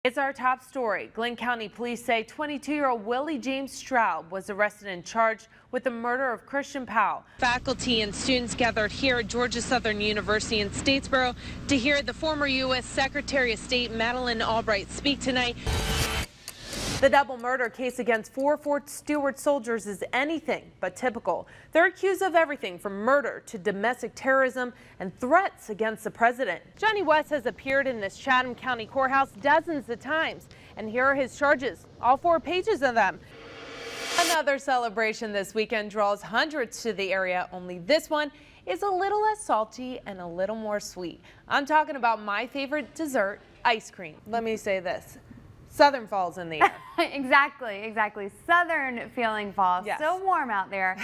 It's our top story. Glenn County police say 22-year-old Willie James Stroud was arrested and charged with the murder of Christian Powell. Faculty and students gathered here at Georgia Southern University in Statesboro to hear the former U.S. Secretary of State Madeleine Albright speak tonight. The double murder case against 4 Fort Stewart soldiers is anything but typical. They're accused of everything from murder to domestic terrorism and threats against the president. Johnny West has appeared in this Chatham County courthouse dozens of times, and here are his charges, all 4 pages of them. Another celebration this weekend draws hundreds to the area, only this one is a little less salty and a little more sweet. I'm talking about my favorite dessert, ice cream. Let me say this. Southern fall's in the air. Exactly. Southern feeling fall. Yes. So warm out there.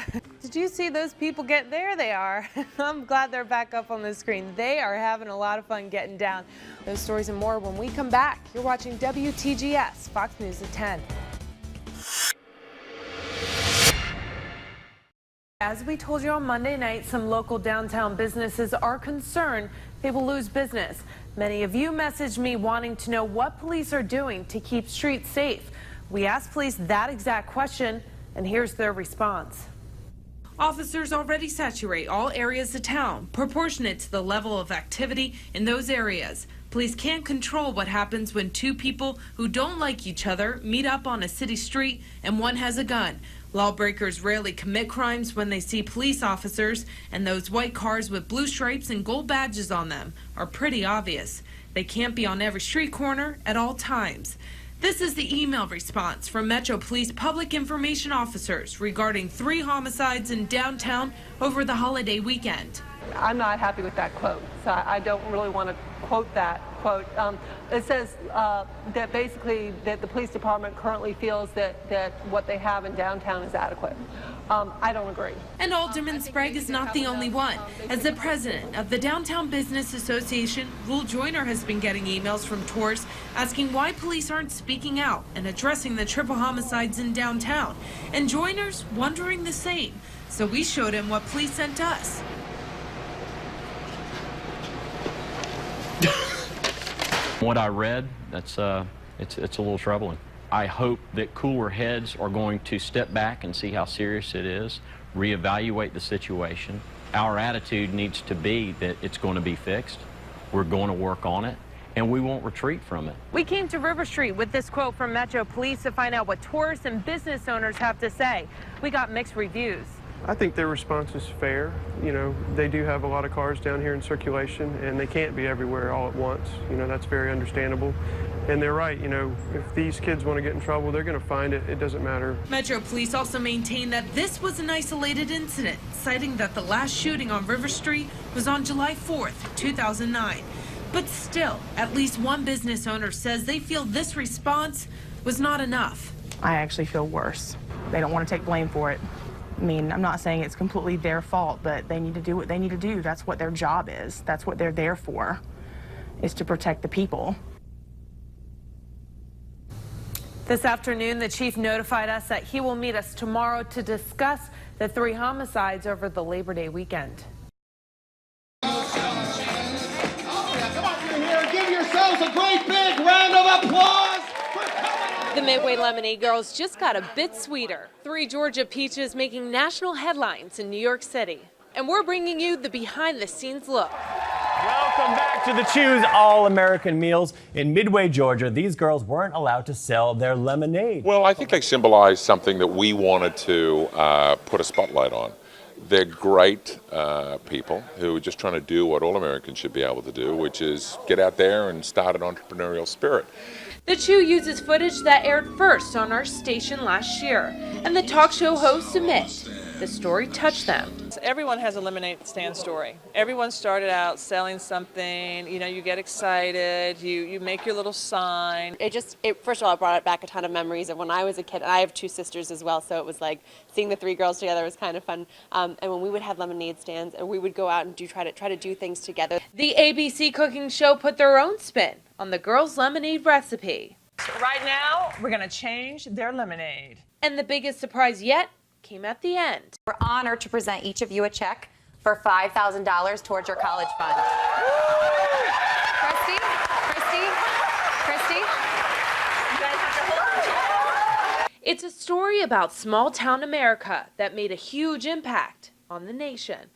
Did you see those people get there? They are. I'm glad they're back up on the screen. They are having a lot of fun getting down. Those stories and more when we come back. You're watching WTGS, Fox News at 10. As we told you on Monday night, some local downtown businesses are concerned they will lose business. Many of you messaged me wanting to know what police are doing to keep streets safe. We asked police that exact question, and here's their response. Officers already saturate all areas of town, proportionate to the level of activity in those areas. Police can't control what happens when 2 people who don't like each other meet up on a city street and one has a gun. Lawbreakers rarely commit crimes when they see police officers, and those white cars with blue stripes and gold badges on them are pretty obvious. They can't be on every street corner at all times. This is the email response from Metro Police public information officers regarding 3 homicides in downtown over the holiday weekend. I'm not happy with that quote, so I don't really want to quote that quote. It says that basically that the police department currently feels that what they have in downtown is adequate. I don't agree. And Alderman Sprague is not the only one. As the president of the Downtown Business Association, Rule Joyner has been getting emails from tourists asking why police aren't speaking out and addressing the triple homicides in downtown. And Joyner's wondering the same. So we showed him what police sent us. What I read, it's a little troubling. I hope that cooler heads are going to step back and see how serious it is, reevaluate the situation. Our attitude needs to be that it's going to be fixed, we're going to work on it, and we won't retreat from it. We came to River Street with this quote from Metro Police to find out what tourists and business owners have to say. We got mixed reviews. I think their response is fair. You know, they do have a lot of cars down here in circulation, and they can't be everywhere all at once. You know, that's very understandable. And they're right, you know, if these kids want to get in trouble, they're going to find it. It doesn't matter. Metro Police also maintain that this was an isolated incident, citing that the last shooting on River Street was on July 4th, 2009. But still, at least one business owner says they feel this response was not enough. I actually feel worse. They don't want to take blame for it. I mean, I'm not saying it's completely their fault, but they need to do what they need to do. That's what their job is. That's what they're there for, is to protect the people. This afternoon, the chief notified us that he will meet us tomorrow to discuss the 3 homicides over the Labor Day weekend. Come on in here, give yourselves a great big round of applause. The Midway Lemonade girls just got a bit sweeter. 3 Georgia peaches making national headlines in New York City. And we're bringing you the behind-the-scenes look. Welcome back to the Choose All-American Meals. In Midway, Georgia, these girls weren't allowed to sell their lemonade. Well, I think they symbolize something that we wanted to put a spotlight on. They're great people who are just trying to do what all Americans should be able to do, which is get out there and start an entrepreneurial spirit. The Chew uses footage that aired first on our station last year, and the talk show hosts admit the story touched them. Everyone has a lemonade stand story. Everyone started out selling something, you know, you get excited, you make your little sign. First of all, it brought back a ton of memories of when I was a kid. And I have 2 sisters as well, so it was like seeing the 3 girls together was kind of fun. And when we would have lemonade stands, and we would go out and try to do things together. The ABC cooking show put their own spin on the girls' lemonade recipe. Right now, we're going to change their lemonade. And the biggest surprise yet came at the end. We're honored to present each of you a check for $5,000 towards your college fund. Christy, It's a story about small town America that made a huge impact on the nation.